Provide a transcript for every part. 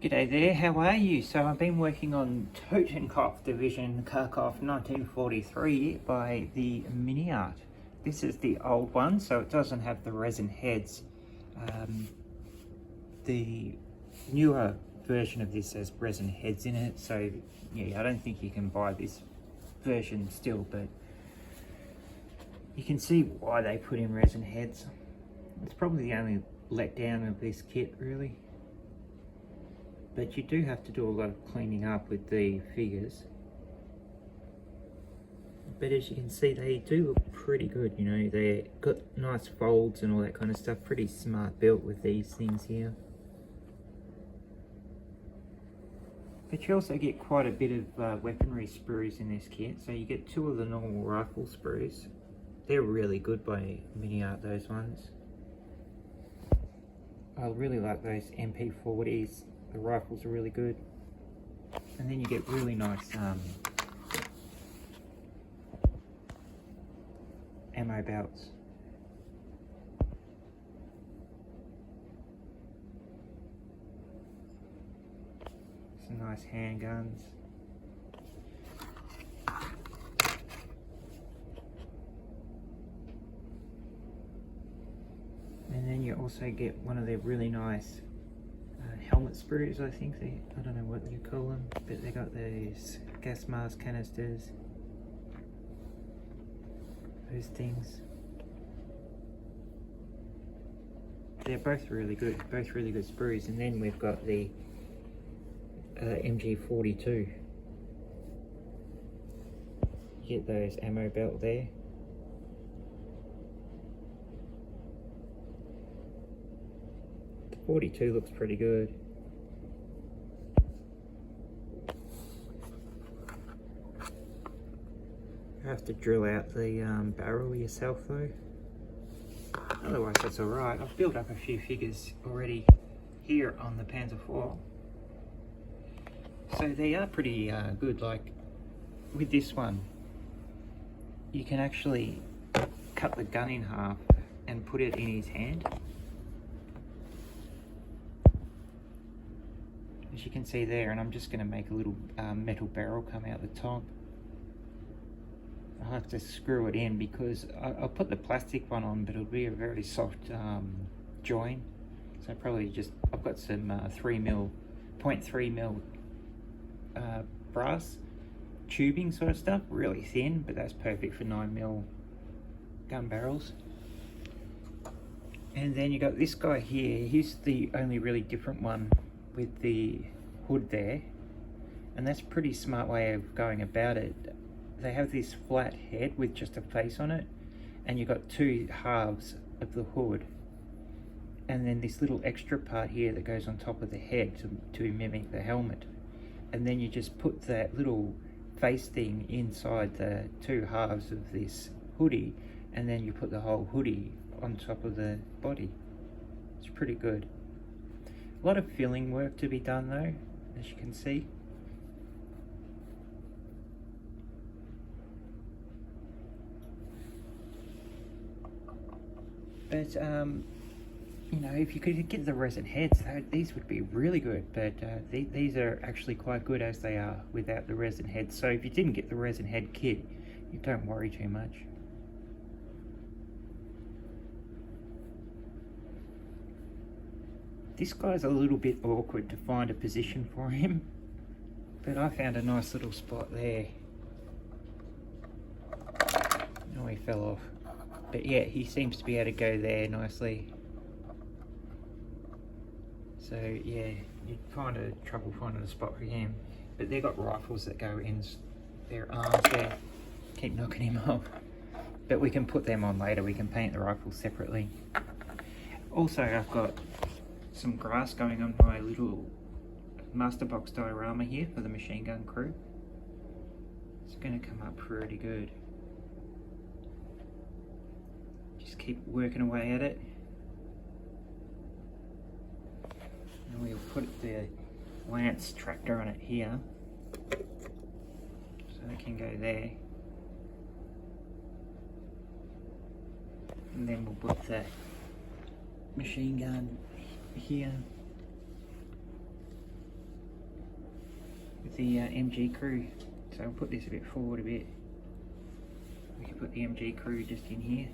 G'day there, how are you? So I've been working on Totenkopf Division Kharkov 1943 by the Miniart. This is the old one, so it doesn't have the resin heads. The newer version of this has resin heads in it, so yeah, I don't think you can buy this version still, but you can see why they put in resin heads. It's probably the only letdown of this kit, really. But you do have to do a lot of cleaning up with the figures. But as you can see, they do look pretty good, you know, they've got nice folds and all that kind of stuff. Pretty smart built with these things here. But you also get quite a bit of weaponry sprues in this kit. So you get 2 of the normal rifle sprues. They're really good by Miniart, those ones. I really like those MP40s. The rifles are really good. And then you get really nice ammo belts. Some nice handguns. And then you also get one of their really nice helmet sprues, I think. I don't know what you call them, but they got those gas mask canisters. Those things. They're both really good sprues. And then we've got the MG42. You get those ammo belt there. The 42 looks pretty good. You have to drill out the barrel yourself though. Otherwise that's alright. I've built up a few figures already here on the Panzer IV. So they are pretty good. Like with this one, you can actually cut the gun in half and put it in his hand. As you can see there, and I'm just going to make a little metal barrel come out the top. I'll have to screw it in because I'll put the plastic one on, but it'll be a very soft join. So probably just, I've got some 0.3 mil brass tubing sort of stuff, really thin, but that's perfect for 9 mil gun barrels. And then you got this guy here. He's the only really different one with the hood there, and that's a pretty smart way of going about it. They have this flat head with just a face on it, and you've got 2 halves of the hood, and then this little extra part here that goes on top of the head to mimic the helmet. And then you just put that little face thing inside the 2 halves of this hoodie, and then you put the whole hoodie on top of the body. It's pretty good. A lot of filling work to be done though, as you can see. But you know, if you could get the resin heads, these would be really good. But these are actually quite good as they are without the resin heads. So if you didn't get the resin head kit, you don't worry too much. This guy's a little bit awkward to find a position for him, but I found a nice little spot there. Oh, he fell off. But yeah, he seems to be able to go there nicely. So yeah, you'd find a trouble finding a spot for him. But they've got rifles that go in their arms there. Keep knocking him off. But we can put them on later. We can paint the rifles separately. Also, I've got some grass going on my little master box diorama here for the machine gun crew. It's going to come up pretty good. Just keep working away at it. And we'll put the Lance tractor on it here, so it can go there. And then we'll put the machine gun here. with the MG crew. So I'll put this a bit forward a bit. We can put the MG crew just in here.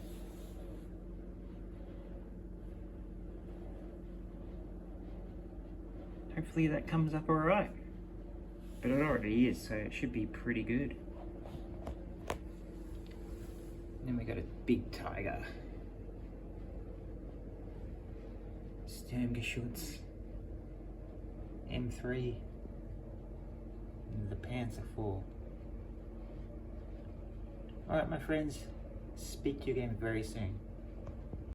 Hopefully that comes up alright. But it already is, so it should be pretty good. And then we got a big tiger. Sturmgeschütz M3 and the Panzer IV. Alright my friends, speak to you again very soon.